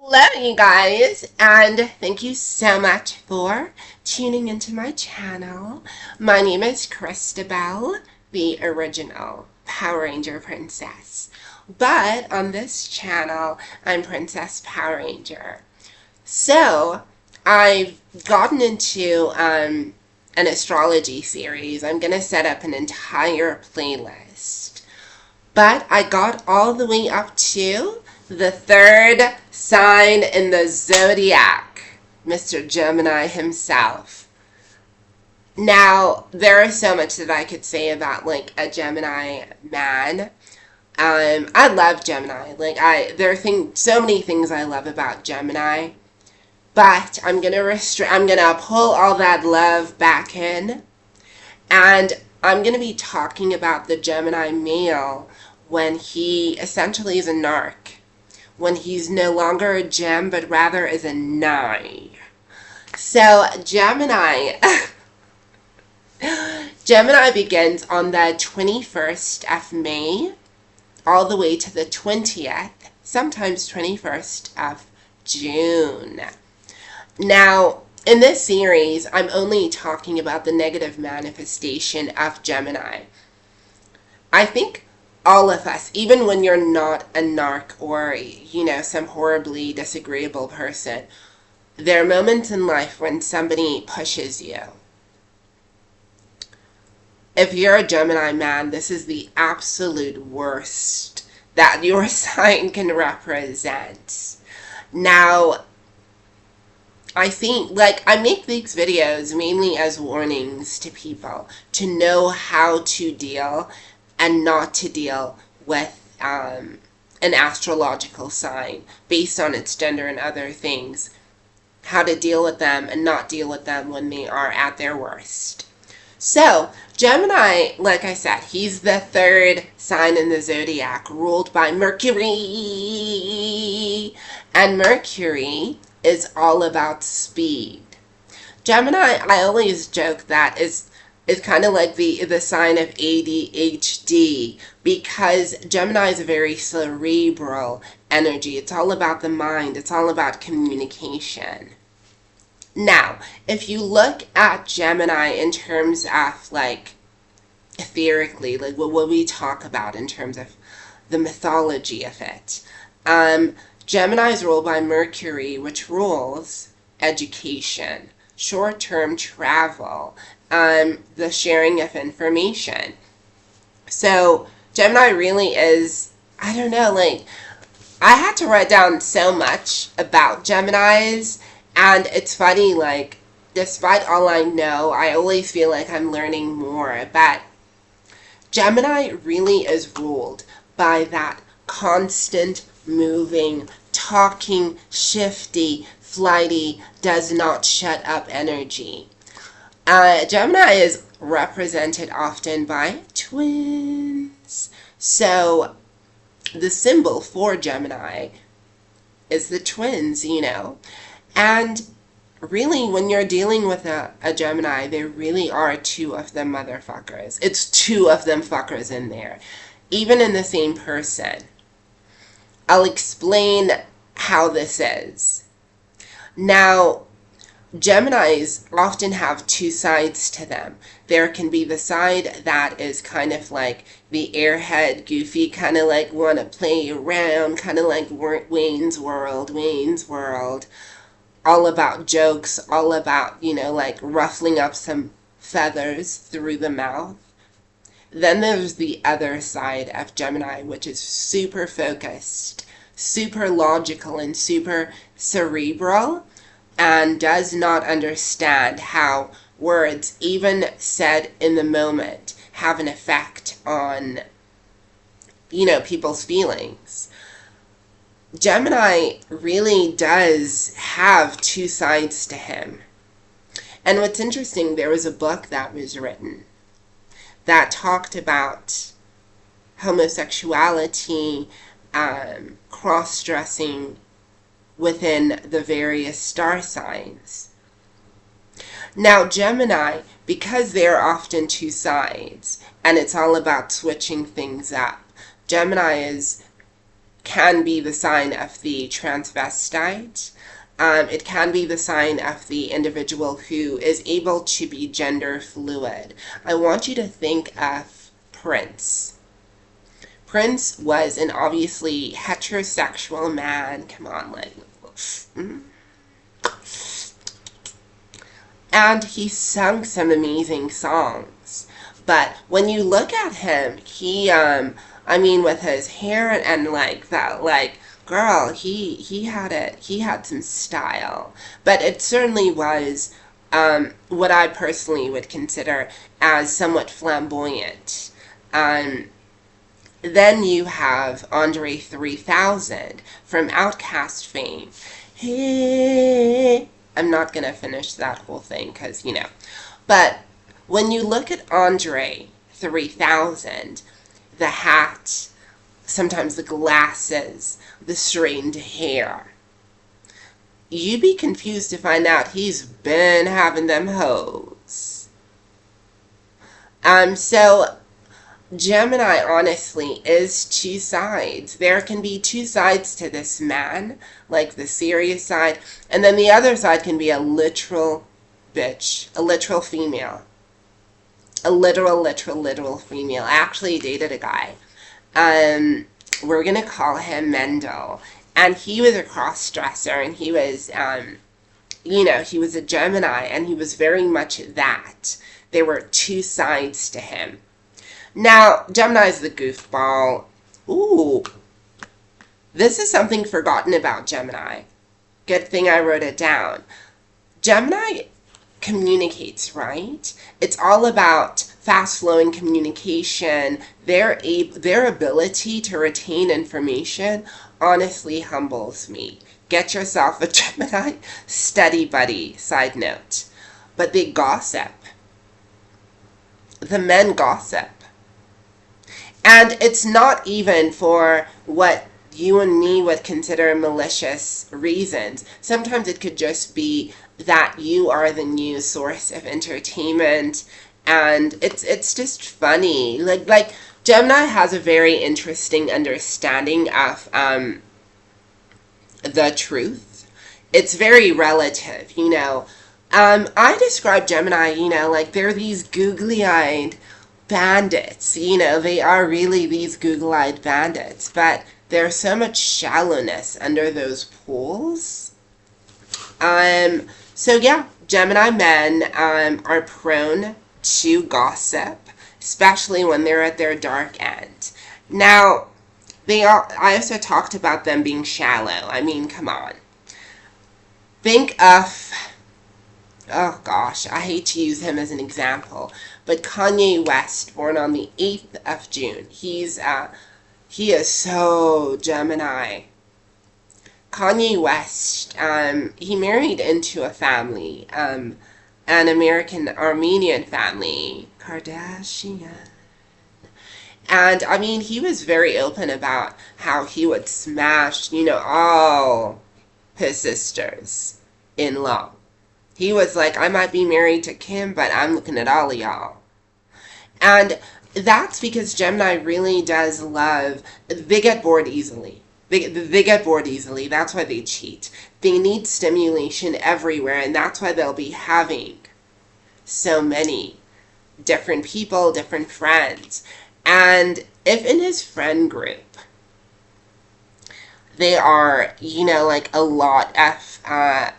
Hello, you guys, and thank you so much for tuning into my channel. My name is Christabel, the original Power Ranger princess. But on this channel, I'm Princess Power Ranger. So, I've gotten into an astrology series. I'm going to set up an entire playlist. But I got all the way up to the third sign in the zodiac, Mr. Gemini himself. Now, there is so much that I could say about like a Gemini man. I love Gemini. There are so many things I love about Gemini, but I'm gonna pull all that love back in, and I'm gonna be talking about the Gemini male when he essentially is a narc, when he's no longer a gem, but rather is a nine. So Gemini, Gemini begins on the 21st of May, all the way to the 20th, sometimes 21st of June. Now, in this series, I'm only talking about the negative manifestation of Gemini. I think all of us, even when you're not a narc or, some horribly disagreeable person, there are moments in life when somebody pushes you. If you're a Gemini man, this is the absolute worst that your sign can represent. Now, I think, I make these videos mainly as warnings to people to know how to deal and not to deal with an astrological sign based on its gender and other things. How to deal with them and not deal with them when they are at their worst. So, Gemini, like I said, he's the third sign in the zodiac, ruled by Mercury. And Mercury is all about speed. Gemini, I always joke that is kind of like the sign of ADHD, because Gemini is a very cerebral energy. It's all about the mind. It's all about communication. Now, if you look at Gemini in terms of, etherically, what we talk about in terms of the mythology of it, Gemini is ruled by Mercury, which rules education, short-term travel, the sharing of information. So Gemini really is, I don't know, I had to write down so much about Geminis, and it's funny, despite all I know, I always feel like I'm learning more, but Gemini really is ruled by that constant moving, talking, shifty, flighty, does not shut up energy. Gemini is represented often by twins. So the symbol for Gemini is the twins, And really, when you're dealing with a Gemini, there really are two of them motherfuckers. It's two of them fuckers in there, even in the same person. I'll explain how this is. Now, Geminis often have two sides to them. There can be the side that is kind of like the airhead, goofy, kind of like want to play around, kind of like Wayne's World, all about jokes, all about, ruffling up some feathers through the mouth. Then there's the other side of Gemini, which is super focused, super logical, and super cerebral, and does not understand how words, even said in the moment, have an effect on, people's feelings. Gemini really does have two sides to him. And what's interesting, there was a book that was written that talked about homosexuality, cross-dressing within the various star signs. Now, Gemini, because there are often two sides, and it's all about switching things up, Gemini is can be the sign of the transvestite. It can be the sign of the individual who is able to be gender fluid. I want you to think of Prince. Prince was an obviously heterosexual man. Come on, like, and he sung some amazing songs. But when you look at him, he, I mean, with his hair and like that, like, girl, he had it. He had some style. But it certainly was what I personally would consider as somewhat flamboyant. Then you have Andre 3000 from Outkast fame. Hey, I'm not going to finish that whole thing because, you know. But when you look at Andre 3000, the hat, sometimes the glasses, the straightened hair, you'd be confused to find out he's been having them hoes. So Gemini, honestly, is two sides. There can be two sides to this man, like the serious side, and then the other side can be a literal bitch, a literal female. A literal female. I actually dated a guy. We're going to call him Mendel. And he was a cross-dresser, and he was, you know, he was a Gemini, and he was very much that. There were two sides to him. Now, Gemini is the goofball. Ooh, this is something forgotten about Gemini. Good thing I wrote it down. Gemini communicates, right? It's all about fast-flowing communication. Their ability to retain information honestly humbles me. Get yourself a Gemini study buddy, side note. But they gossip. The men gossip. And it's not even for what you and me would consider malicious reasons. Sometimes it could just be that you are the new source of entertainment, and it's just funny. Like Gemini has a very interesting understanding of the truth. It's very relative, you know. I describe Gemini, you know, like they're these googly-eyed bandits. You know, they are really these googly-eyed bandits, but there's so much shallowness under those pools. So yeah, Gemini men are prone to gossip, especially when they're at their dark end. Now, I also talked about them being shallow. I mean, come on. Think of, oh gosh, I hate to use him as an example, but Kanye West, born on the 8th of June. He is so Gemini. Kanye West, he married into a family, an American-Armenian family, Kardashian. And, I mean, he was very open about how he would smash, you know, all his sisters-in-law. He was like, I might be married to Kim, but I'm looking at all of y'all. And that's because Gemini really does love, they get bored easily. They get bored easily. That's why they cheat. They need stimulation everywhere, and that's why they'll be having so many different people, different friends. And if in his friend group they are, you know, like a lot of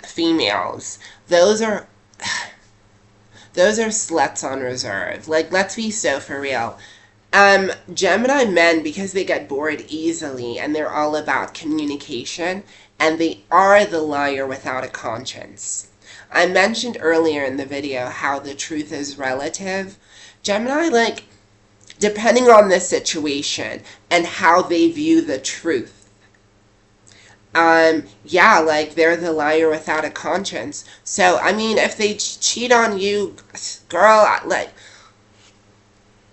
females, those are sluts on reserve. Like, let's be so for real. Gemini men, because they get bored easily and they're all about communication, and they are the liar without a conscience. I mentioned earlier in the video how the truth is relative. Gemini, like, depending on the situation and how they view the truth, yeah, like, they're the liar without a conscience. So, I mean, if they cheat on you, girl, like,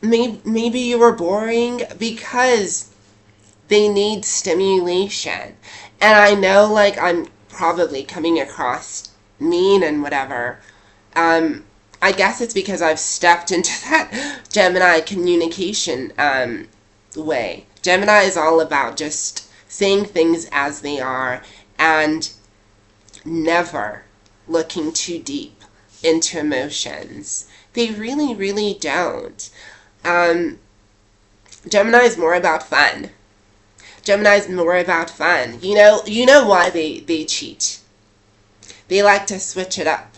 maybe you were boring, because they need stimulation. And I know, like, I'm probably coming across mean and whatever. I guess it's because I've stepped into that Gemini communication way. Gemini is all about just saying things as they are, and never looking too deep into emotions. They really, really don't. Gemini is more about fun. Gemini is more about fun. You know why they cheat. They like to switch it up.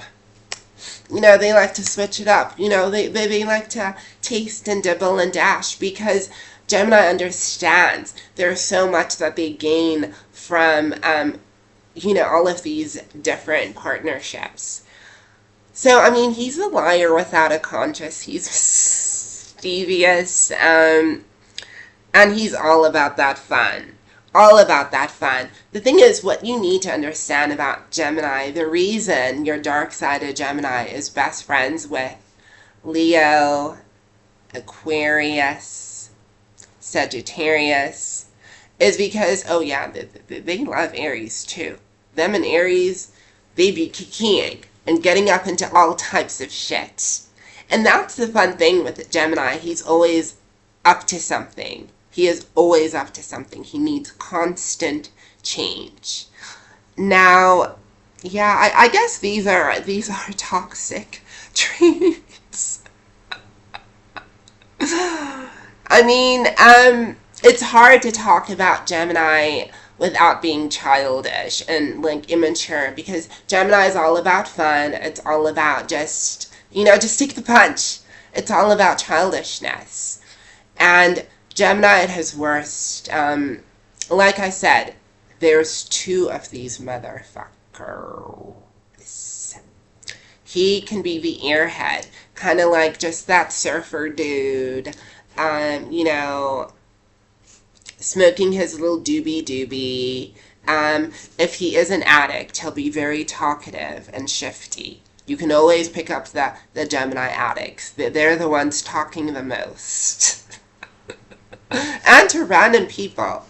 They like to switch it up. They like to taste and dibble and dash, because Gemini understands there's so much that they gain from, all of these different partnerships. So, I mean, he's a liar without a conscience. He's devious, and he's all about that fun. All about that fun. The thing is, what you need to understand about Gemini, the reason your dark-sided Gemini is best friends with Leo, Aquarius, Sagittarius, is because, oh yeah, they love Aries too. Them and Aries, they be kikiing and getting up into all types of shit. And that's the fun thing with Gemini. He's always up to something. He is always up to something. He needs constant change. Now, yeah, I guess these are toxic traits. I mean, it's hard to talk about Gemini without being childish and like immature, because Gemini is all about fun. It's all about just take the punch. It's all about childishness. And Gemini at his worst, like I said, there's two of these motherfuckers. He can be the airhead, kind of like just that surfer dude, smoking his little doobie. If he is an addict, he'll be very talkative and shifty. You can always pick up the Gemini addicts. They're the ones talking the most. And to random people.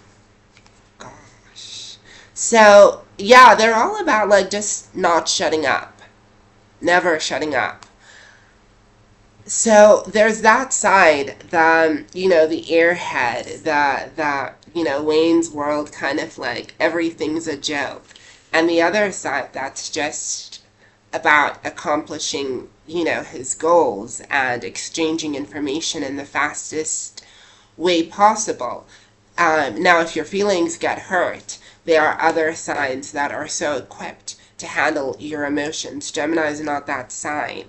Gosh. So, yeah, they're all about, like, just not shutting up. Never shutting up. So, there's that side, the airhead, Wayne's World kind of like, everything's a joke. And the other side, that's just about accomplishing, his goals and exchanging information in the fastest way possible. Now, if your feelings get hurt, there are other signs that are so equipped to handle your emotions. Gemini is not that sign.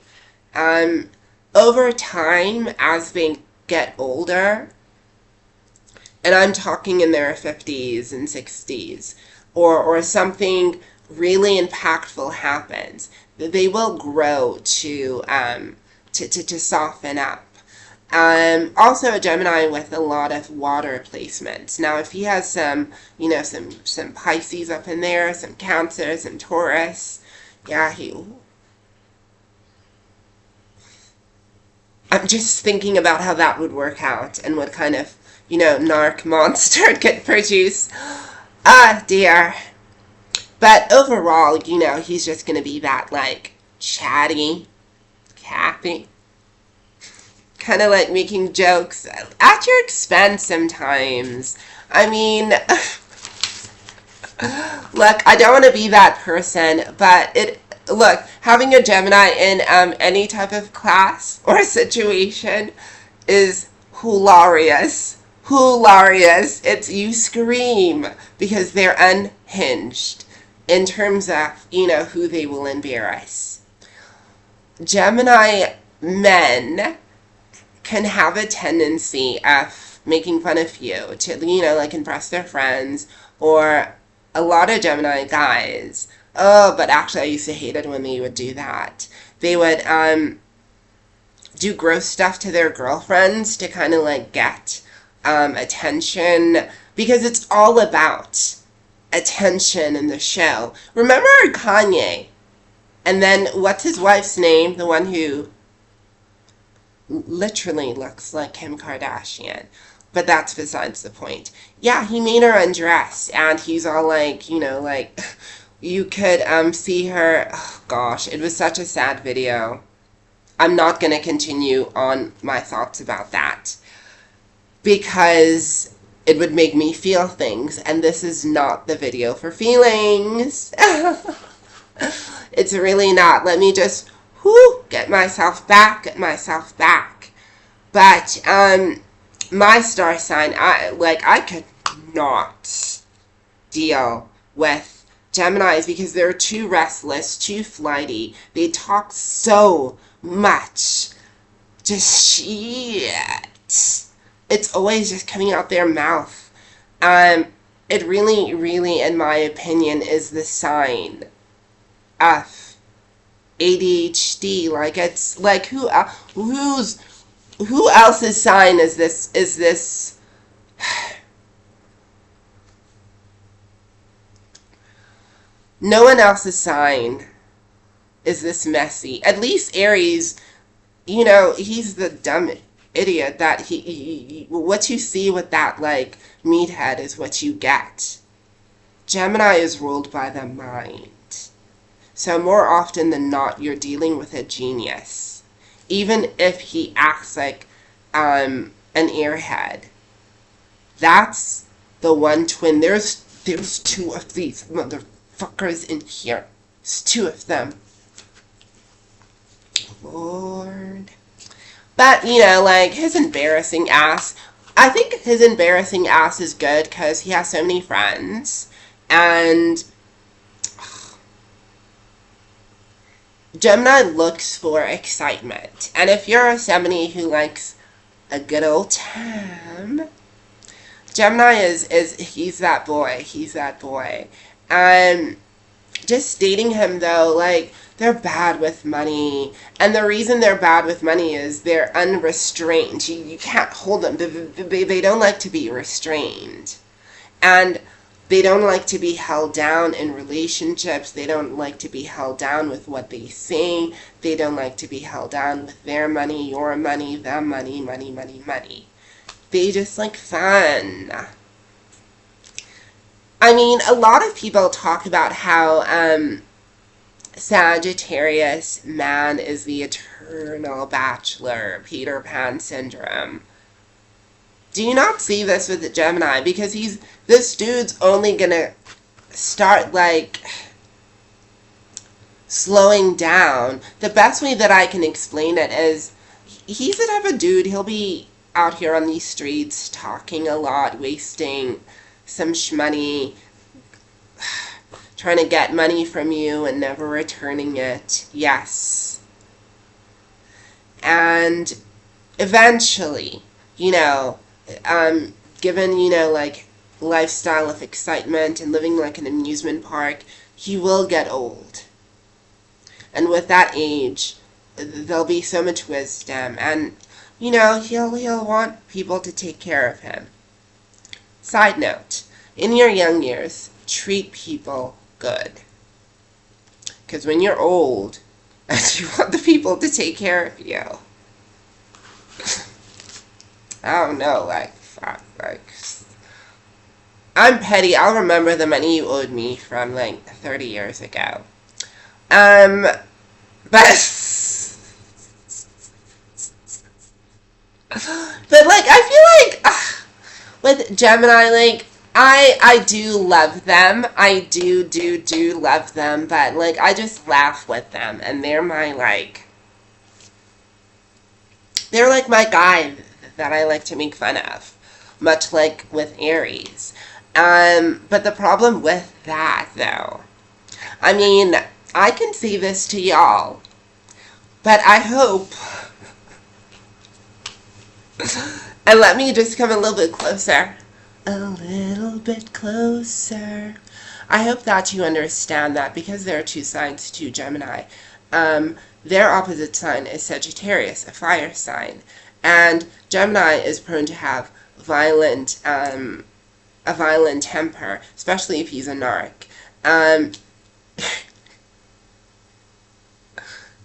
Over time, as they get older, and I'm talking in their 50s and 60s, or something really impactful happens, they will grow to soften up. Also a Gemini with a lot of water placements. Now, if he has some Pisces up in there, some Cancer, some Taurus, yeah, I'm just thinking about how that would work out and what kind of, narc monster it could produce. Ah, dear. But overall, he's just going to be that, like, chatty, happy, kind of like making jokes at your expense sometimes. I mean, look, I don't want to be that person, but having a Gemini in any type of class or situation is hilarious. Hilarious. You scream because they're unhinged in terms of, who they will embarrass. Gemini men can have a tendency of making fun of you to, like impress their friends, or a lot of Gemini guys. Oh, but actually I used to hate it when they would do that. They would do gross stuff to their girlfriends to kind of like get attention, because it's all about attention in the show. Remember Kanye? And then what's his wife's name? The one who literally looks like Kim Kardashian. But that's besides the point. Yeah, he made her undress, and he's all like, you could see her. Oh, gosh, it was such a sad video. I'm not going to continue on my thoughts about that, because it would make me feel things, and this is not the video for feelings. It's really not. Let me just, get myself back, But, my star sign, I could not deal with Geminis because they're too restless, too flighty. They talk so much. Just shit. It's always just coming out their mouth. It really, really, in my opinion, is the sign of ADHD. Like, it's like, who else's sign is this? No one else's sign is this messy. At least Aries, he's the dumb idiot that what you see with that, like, meathead is what you get. Gemini is ruled by the mind. So more often than not, you're dealing with a genius. Even if he acts like an airhead. That's the one twin. There's two of these motherfuckers in here. There's two of them. Lord. But, like, his embarrassing ass. I think his embarrassing ass is good because he has so many friends. And Gemini looks for excitement. And if you're somebody who likes a good old time, Gemini he's that boy. He's that boy. Just dating him, though, like, they're bad with money. And the reason they're bad with money is they're unrestrained. You can't hold them. They don't like to be restrained. And they don't like to be held down in relationships. They don't like to be held down with what they say. They don't like to be held down with their money, your money, them money, money. They just like fun. I mean, a lot of people talk about how Sagittarius man is the eternal bachelor, Peter Pan syndrome. Do you not see this with the Gemini? Because this dude's only gonna start, like, slowing down. The best way that I can explain it is he's the type of dude, he'll be out here on these streets talking a lot, wasting some shmoney, trying to get money from you and never returning it. Yes. And eventually, given, like, lifestyle of excitement and living like an amusement park, he will get old. And with that age, there'll be so much wisdom, and, he'll want people to take care of him. Side note, in your young years, treat people good. Because when you're old, you want the people to take care of you. I don't know, fuck, I'm petty. I'll remember the money you owed me from, 30 years ago. But I feel like, with Gemini, I do love them. I do love them, but, I just laugh with them, and they're my, they're like my guy that I like to make fun of, much like with Aries. But the problem with that, though, I mean, I can say this to y'all, but I hope, and let me just come a little bit closer. A little bit closer. I hope that you understand that, because there are two sides to Gemini. Their opposite sign is Sagittarius, a fire sign. And Gemini is prone to have a violent temper, especially if he's a narc.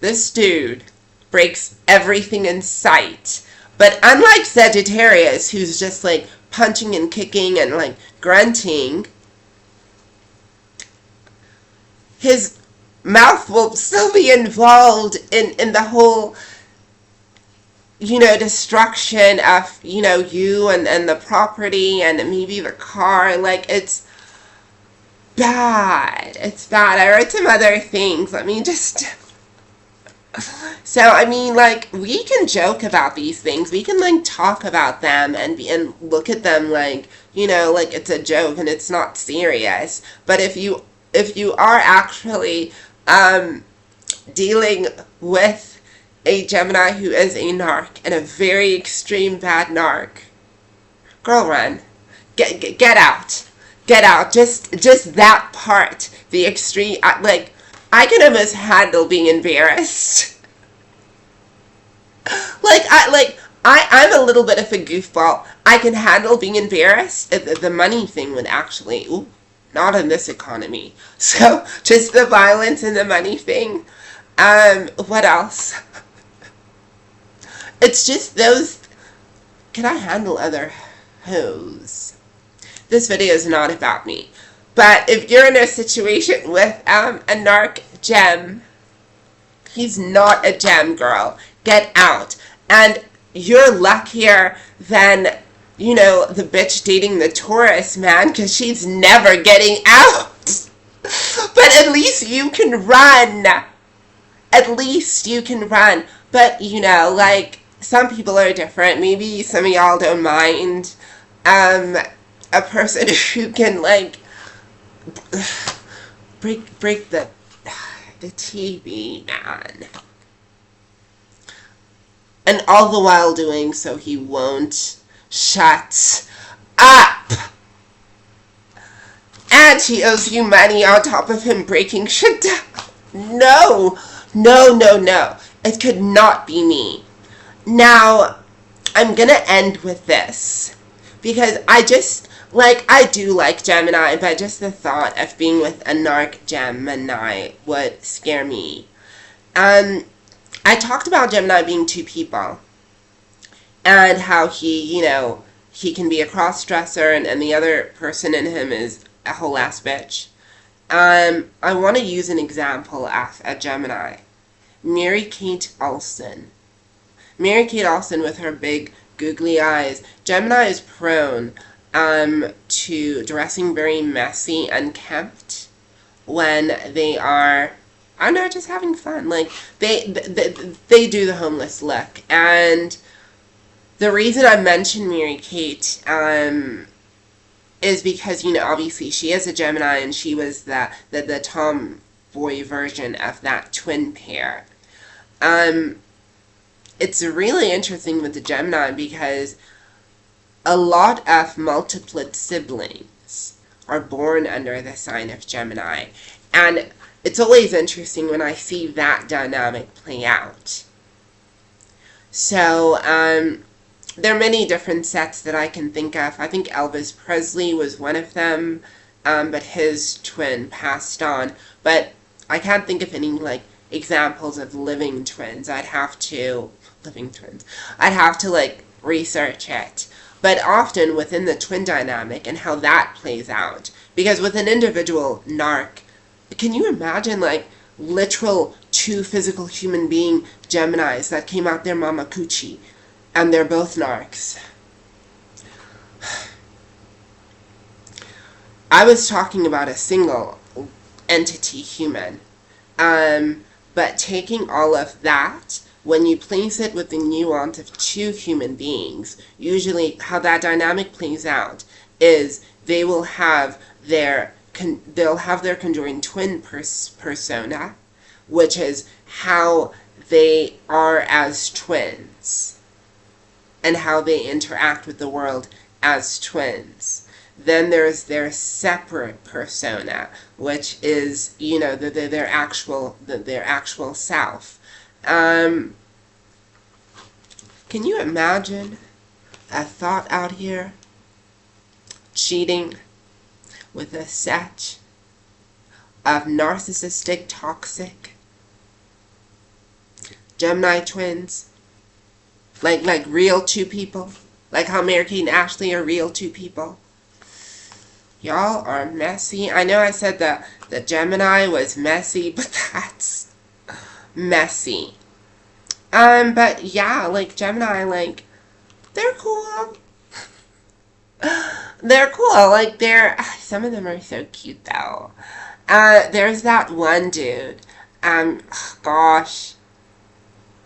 This dude breaks everything in sight. But unlike Sagittarius, who's just, punching and kicking and, grunting, his mouth will still be involved in the whole destruction of, you and the property and maybe the car. Like, it's bad. It's bad. I wrote some other things. Let me just... So, I mean, like, we can joke about these things. We can, like, talk about them and look at them like, like it's a joke and it's not serious. But if you are actually dealing with a Gemini who is a narc and a very extreme bad narc, girl, run. Get out. Get out. Just that part. The extreme, like, I can almost handle being embarrassed. I'm a little bit of a goofball. I can handle being embarrassed. The money thing would actually, not in this economy. So, just the violence and the money thing. What else? It's just those, can I handle other hoes? This video is not about me. But if you're in a situation with a narc gem, he's not a gem, girl. Get out. And you're luckier than, the bitch dating the Taurus man, because she's never getting out. But at least you can run. At least you can run. But, like, some people are different. Maybe some of y'all don't mind a person who can, like, break the TV, man. And all the while doing so he won't shut up. And he owes you money on top of him breaking shit down. No. It could not be me. Now, I'm gonna end with this. Because I do like Gemini, but just the thought of being with a narc Gemini would scare me. I talked about Gemini being two people. And how he, he can be a cross-dresser and the other person in him is a whole ass bitch. I want to use an example of a Gemini. Mary-Kate Olsen. Mary-Kate Olsen with her big googly eyes. Gemini is prone to dressing very messy and unkempt when they are, I don't know, just having fun. Like, they do the homeless look. And the reason I mention Mary-Kate is because, obviously she is a Gemini and she was the tomboy version of that twin pair. It's really interesting with the Gemini because a lot of multiplet siblings are born under the sign of Gemini. And it's always interesting when I see that dynamic play out. So, there are many different sets that I can think of. I think Elvis Presley was one of them, but his twin passed on. But I can't think of any, like, examples of living twins. I'd have to, like, research it. But often within the twin dynamic and how that plays out. Because with an individual narc, can you imagine, like, literal two physical human being Geminis that came out their mama coochie and they're both narcs? I was talking about a single entity human. But taking all of that, when you place it with the nuance of two human beings, usually how that dynamic plays out is they will have their conjoined twin persona, which is how they are as twins and how they interact with the world as twins. Then there's their separate persona, which is, their actual self. Can you imagine a thought out here cheating with a set of narcissistic, toxic Gemini twins? Like real two people? Like how Mary-Kate and Ashley are real two people? Y'all are messy. I know I said the Gemini was messy, but that's messy. But yeah, like Gemini, like, they're cool. They're cool. Like, some of them are so cute though. There's that one dude. Gosh.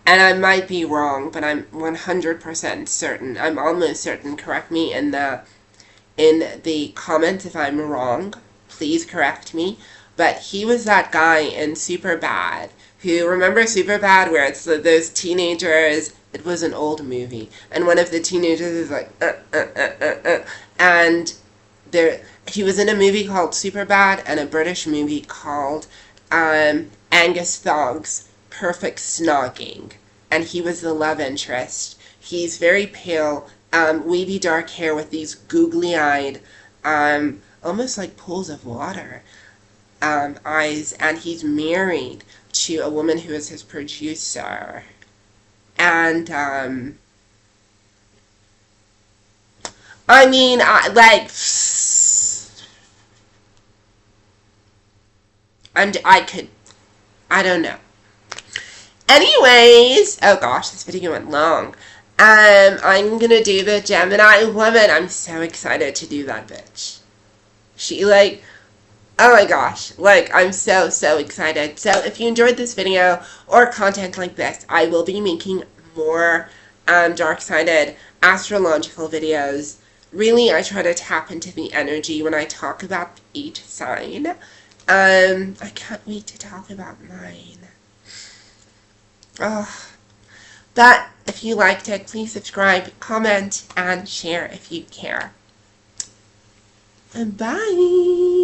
And I might be wrong, but I'm 100% certain. I'm almost certain. Correct me in the comments if I'm wrong. Please correct me. But he was that guy in Superbad. Who, remember Superbad, where it's those teenagers? It was an old movie, and one of the teenagers is like, and there he was in a movie called Superbad and a British movie called Angus Thog's Perfect Snogging, and he was the love interest. He's very pale, wavy dark hair with these googly-eyed, almost like pools of water, eyes, and he's married to a woman who is his producer. And, I mean, I don't know. Anyways, oh gosh, this video went long. I'm gonna do the Gemini woman. I'm so excited to do that bitch. She, like, oh my gosh, like, I'm so excited. So if you enjoyed this video or content like this, I will be making more dark-sided astrological videos. Really, I try to tap into the energy when I talk about each sign. I can't wait to talk about mine. Oh, but if you liked it, please subscribe, comment, and share if you care. And bye!